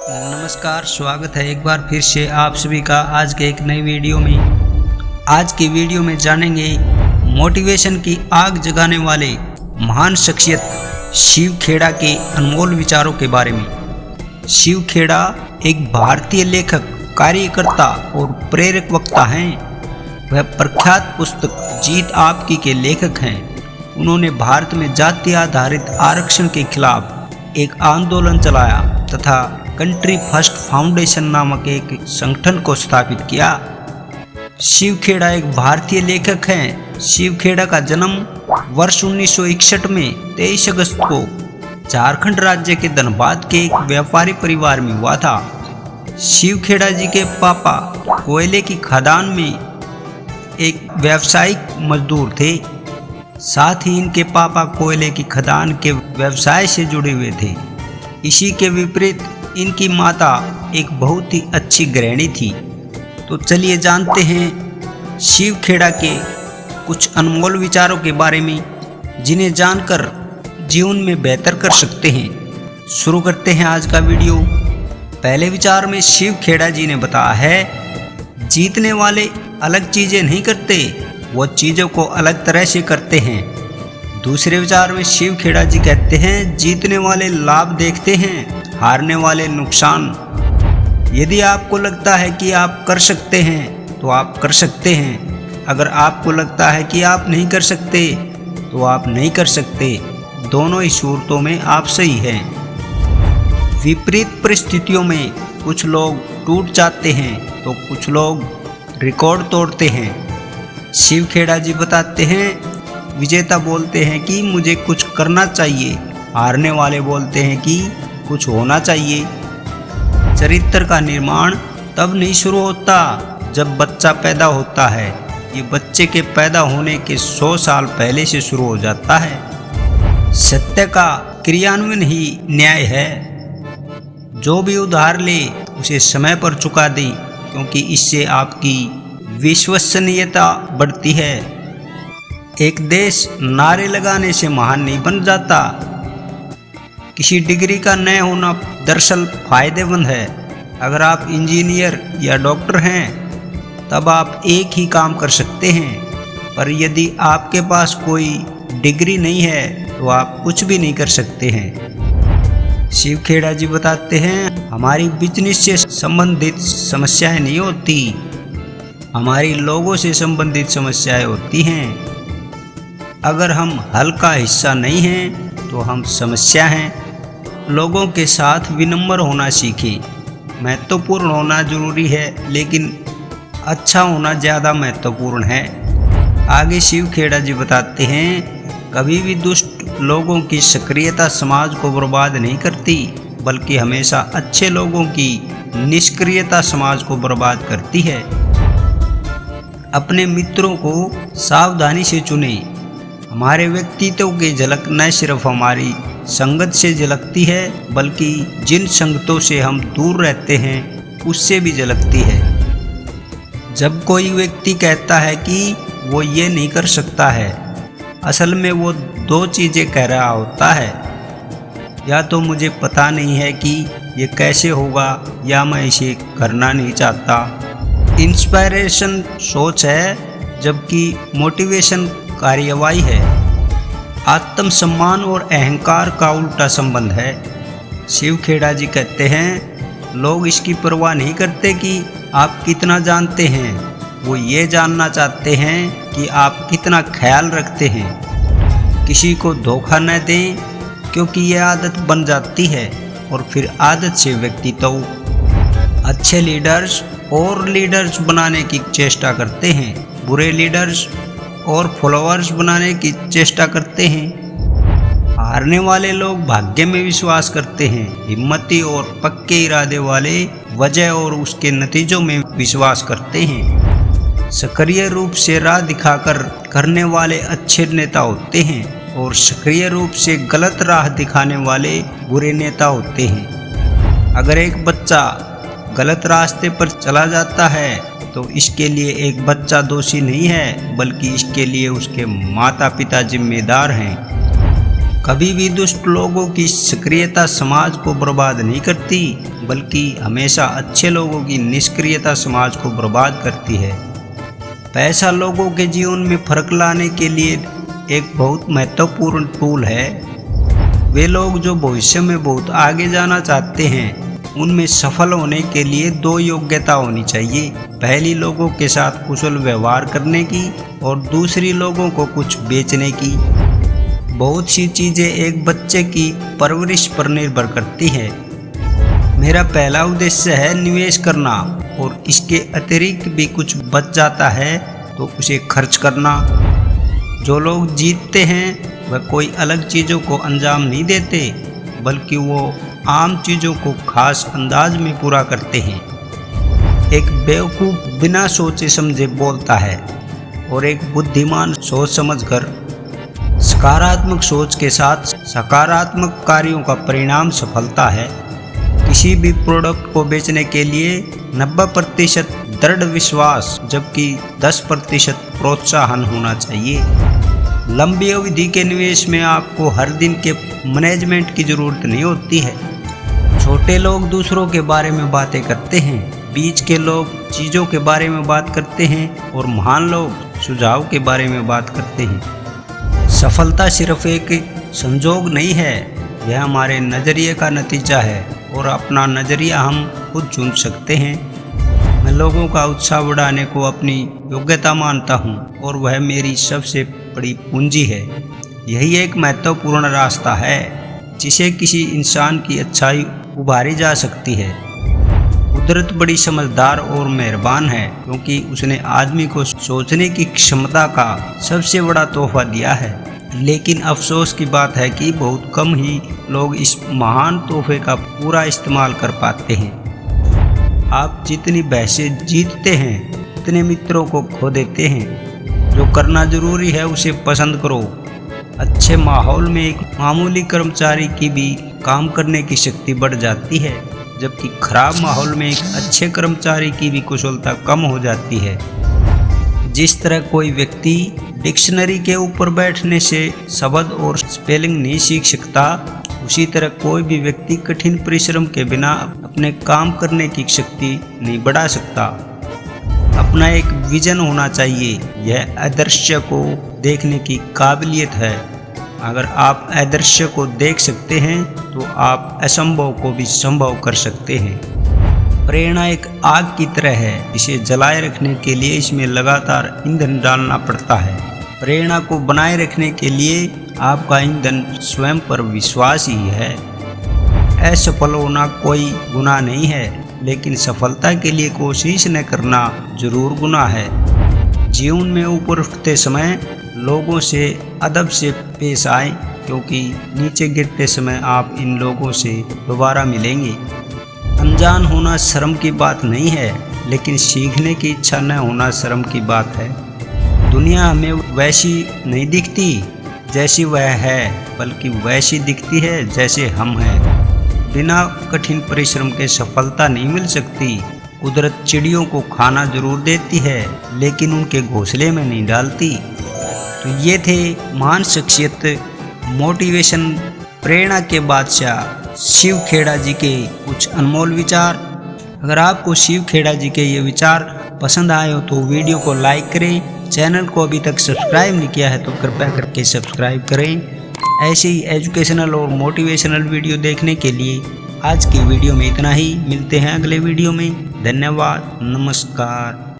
नमस्कार, स्वागत है एक बार फिर से आप सभी का आज के एक नई वीडियो में। आज की वीडियो में जानेंगे मोटिवेशन की आग जगाने वाले महान शख्सियत शिव खेड़ा के अनमोल विचारों के बारे में। शिव खेड़ा एक भारतीय लेखक, कार्यकर्ता और प्रेरक वक्ता हैं। वह प्रख्यात पुस्तक जीत आपकी के लेखक हैं। उन्होंने भारत में जाति आधारित आरक्षण के खिलाफ एक आंदोलन चलाया तथा कंट्री फर्स्ट फाउंडेशन नामक एक संगठन को स्थापित किया। शिव खेड़ा एक भारतीय लेखक हैं। शिव खेड़ा का जन्म वर्ष 1961 में 23 अगस्त को झारखंड राज्य के धनबाद के एक व्यापारी परिवार में हुआ था। शिव खेड़ा जी के पापा कोयले की खदान में एक व्यावसायिक मजदूर थे। साथ ही इनके पापा कोयले की खदान के व्यवसाय से जुड़े हुए थे। इसी के विपरीत इनकी माता एक बहुत ही अच्छी गृहिणी थी। तो चलिए जानते हैं शिव खेड़ा के कुछ अनमोल विचारों के बारे में, जिन्हें जानकर जीवन में बेहतर कर सकते हैं। शुरू करते हैं आज का वीडियो। पहले विचार में शिव खेड़ा जी ने बताया है, जीतने वाले अलग चीज़ें नहीं करते, वो चीज़ों को अलग तरह से करते हैं। दूसरे विचार में शिव खेड़ा जी कहते हैं, जीतने वाले लाभ देखते हैं, हारने वाले नुकसान। यदि आपको लगता है कि आप कर सकते हैं तो आप कर सकते हैं। अगर आपको लगता है कि आप नहीं कर सकते तो आप नहीं कर सकते। दोनों ही सूरतों में आप सही हैं। विपरीत परिस्थितियों में कुछ लोग टूट जाते हैं तो कुछ लोग रिकॉर्ड तोड़ते हैं। शिव खेड़ा जी बताते हैं, विजेता बोलते हैं कि मुझे कुछ करना चाहिए, हारने वाले बोलते हैं कि कुछ होना चाहिए। चरित्र का निर्माण तब नहीं शुरू होता जब बच्चा पैदा होता है। ये बच्चे के पैदा होने के 100 साल पहले से शुरू हो जाता है। सत्य का क्रियान्वयन ही न्याय है। जो भी उधार ले उसे समय पर चुका दें, क्योंकि इससे आपकी विश्वसनीयता बढ़ती है। एक देश नारे लगाने से महान नहीं बन जाता। किसी डिग्री का न होना दरअसल फायदेमंद है। अगर आप इंजीनियर या डॉक्टर हैं तब आप एक ही काम कर सकते हैं, पर यदि आपके पास कोई डिग्री नहीं है तो आप कुछ भी नहीं कर सकते हैं। शिव खेड़ा जी बताते हैं, हमारी बिजनेस से संबंधित समस्याएं नहीं होती, हमारी लोगों से संबंधित समस्याएं होती हैं। अगर हम हल का हिस्सा नहीं हैं तो हम समस्या हैं। लोगों के साथ विनम्र होना सीखें। महत्वपूर्ण होना जरूरी है, लेकिन अच्छा होना ज़्यादा महत्वपूर्ण है। आगे शिव खेड़ा जी बताते हैं, कभी भी दुष्ट लोगों की सक्रियता समाज को बर्बाद नहीं करती, बल्कि हमेशा अच्छे लोगों की निष्क्रियता समाज को बर्बाद करती है। अपने मित्रों को सावधानी से चुनें। हमारे व्यक्तित्व की झलक न सिर्फ हमारी संगत से झलकती है, बल्कि जिन संगतों से हम दूर रहते हैं उससे भी झलकती है। जब कोई व्यक्ति कहता है कि वो ये नहीं कर सकता है, असल में वो दो चीज़ें कह रहा होता है। या तो मुझे पता नहीं है कि ये कैसे होगा, या मैं इसे करना नहीं चाहता। इंस्पायरेशन सोच है, जबकि मोटिवेशन कार्यवाही है। आत्मसम्मान और अहंकार का उल्टा संबंध है। शिव खेड़ा जी कहते हैं, लोग इसकी परवाह नहीं करते कि आप कितना जानते हैं, वो ये जानना चाहते हैं कि आप कितना ख्याल रखते हैं। किसी को धोखा न दें, क्योंकि ये आदत बन जाती है और फिर आदत से व्यक्तित्व। अच्छे लीडर्स और लीडर्स बनाने की चेष्टा करते हैं, बुरे लीडर्स और फॉलोअर्स बनाने की चेष्टा करते हैं। हारने वाले लोग भाग्य में विश्वास करते हैं, हिम्मती और पक्के इरादे वाले वजह और उसके नतीजों में विश्वास करते हैं। सक्रिय रूप से राह दिखाकर करने वाले अच्छे नेता होते हैं, और सक्रिय रूप से गलत राह दिखाने वाले बुरे नेता होते हैं। अगर एक बच्चा गलत रास्ते पर चला जाता है तो इसके लिए एक बच्चा दोषी नहीं है, बल्कि इसके लिए उसके माता पिता जिम्मेदार हैं। कभी भी दुष्ट लोगों की सक्रियता समाज को बर्बाद नहीं करती, बल्कि हमेशा अच्छे लोगों की निष्क्रियता समाज को बर्बाद करती है। पैसा लोगों के जीवन में फर्क लाने के लिए एक बहुत महत्वपूर्ण टूल है। वे लोग जो भविष्य में बहुत आगे जाना चाहते हैं, उनमें सफल होने के लिए 2 योग्यता होनी चाहिए। पहली लोगों के साथ कुशल व्यवहार करने की और दूसरी लोगों को कुछ बेचने की। बहुत सी चीज़ें एक बच्चे की परवरिश पर निर्भर करती हैं। मेरा पहला उद्देश्य है निवेश करना, और इसके अतिरिक्त भी कुछ बच जाता है तो उसे खर्च करना। जो लोग जीतते हैं वह कोई अलग चीज़ों को अंजाम नहीं देते, बल्कि वो आम चीज़ों को खास अंदाज में पूरा करते हैं। एक बेवकूफ़ बिना सोचे समझे बोलता है, और एक बुद्धिमान सोच समझकर सकारात्मक सोच के साथ सकारात्मक कार्यों का परिणाम सफलता है। किसी भी प्रोडक्ट को बेचने के लिए 90% दृढ़ विश्वास जबकि 10% प्रोत्साहन होना चाहिए। लंबी अवधि के निवेश में आपको हर दिन के मैनेजमेंट की ज़रूरत नहीं होती है। छोटे लोग दूसरों के बारे में बातें करते हैं, बीच के लोग चीज़ों के बारे में बात करते हैं, और महान लोग सुझाव के बारे में बात करते हैं। सफलता सिर्फ एक संजोग नहीं है, यह हमारे नज़रिए का नतीजा है, और अपना नज़रिया हम खुद चुन सकते हैं। मैं लोगों का उत्साह बढ़ाने को अपनी योग्यता मानता हूँ, और वह मेरी सबसे बड़ी पूंजी है। यही एक महत्वपूर्ण रास्ता है जिसे किसी इंसान की अच्छाई उभारी जा सकती है। कुदरत बड़ी समझदार और मेहरबान है, क्योंकि उसने आदमी को सोचने की क्षमता का सबसे बड़ा तोहफा दिया है। लेकिन अफसोस की बात है कि बहुत कम ही लोग इस महान तोहफे का पूरा इस्तेमाल कर पाते हैं। आप जितनी बहसें जीतते हैं, उतने मित्रों को खो देते हैं। जो करना जरूरी है उसे पसंद करो। अच्छे माहौल में एक मामूली कर्मचारी की भी काम करने की शक्ति बढ़ जाती है, जबकि खराब माहौल में एक अच्छे कर्मचारी की भी कुशलता कम हो जाती है। जिस तरह कोई व्यक्ति डिक्शनरी के ऊपर बैठने से शब्द और स्पेलिंग नहीं सीख सकता, उसी तरह कोई भी व्यक्ति कठिन परिश्रम के बिना अपने काम करने की शक्ति नहीं बढ़ा सकता। अपना एक विजन होना चाहिए, यह आदर्श को देखने की काबिलियत है। अगर आप आदर्श को देख सकते हैं तो आप असंभव को भी संभव कर सकते हैं। प्रेरणा एक आग की तरह है, इसे जलाए रखने के लिए इसमें लगातार ईंधन डालना पड़ता है। प्रेरणा को बनाए रखने के लिए आपका ईंधन स्वयं पर विश्वास ही है। असफल होना कोई गुनाह नहीं है, लेकिन सफलता के लिए कोशिश न करना जरूर गुनाह है। जीवन में ऊपर उठते समय लोगों से अदब से पेश आए, क्योंकि नीचे गिरते समय आप इन लोगों से दोबारा मिलेंगे। अनजान होना शर्म की बात नहीं है, लेकिन सीखने की इच्छा न होना शर्म की बात है। दुनिया हमें वैसी नहीं दिखती जैसी वह है, बल्कि वैसी दिखती है जैसे हम हैं। बिना कठिन परिश्रम के सफलता नहीं मिल सकती। कुदरत चिड़ियों को खाना जरूर देती है, लेकिन उनके घोंसले में नहीं डालती। तो ये थे महान शख्सियत, मोटिवेशन, प्रेरणा के बादशाह शिव खेड़ा जी के कुछ अनमोल विचार। अगर आपको शिव खेड़ा जी के ये विचार पसंद आए हो तो वीडियो को लाइक करें। चैनल को अभी तक सब्सक्राइब नहीं किया है तो कृपया करके सब्सक्राइब करें। ऐसे ही एजुकेशनल और मोटिवेशनल वीडियो देखने के लिए आज की वीडियो में इतना ही। मिलते हैं अगले वीडियो में। धन्यवाद, नमस्कार।